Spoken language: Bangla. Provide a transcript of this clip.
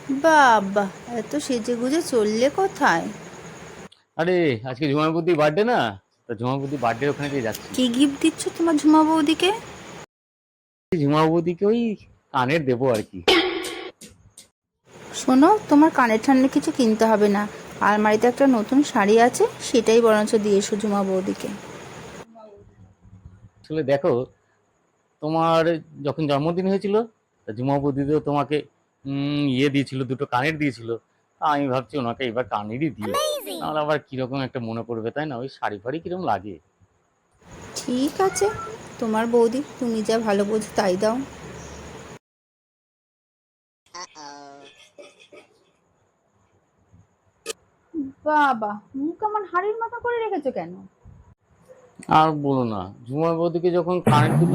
বাবা, এত সেজে গুজে চললে কোথায়? আরে আজকে ঝুমাবুদ্দির বার্থডে না, তো ঝুমাবুদ্দির বার্থডে ওখানে দিয়ে যাচ্ছি। কি গিফট দিচ্ছ তোমার ঝুমা বৌদিকে? ঝুমাবুদ্দিকে ওই কানের দেবো আর কি। শোনো, তোমার কানের ঠান্ডার কিছু কিনতে হবে না। আলমারিতে একটা নতুন শাড়ি আছে, সেটাই বরঞ্চ দিয়ে এসো ঝুমা বৌদিকে। আসলে দেখো, তোমার যখন জন্মদিন হয়েছিল, তা ঝুমাবুদ্দি তো তোমাকে ইয়ে দিয়েছিল, দুটো কানের দিয়েছিল। আমি ভাবছি ওনাকে এবার কানেরই দিই, নাহলে আবার কিরকম একটা মনে পড়বে, তাই না? ওই শাড়ি ফাড়ি কিরকম লাগে। ঠিক আছে, তোমার বৌদি, তুমি যা ভালো বোঝো তাই দাও। বাবা, মুখ কেমন হাড়ির মতো করে রেখেছো কেন? আর বলো না, ঝুমাবুদ্দিকে যখন কানের দুটো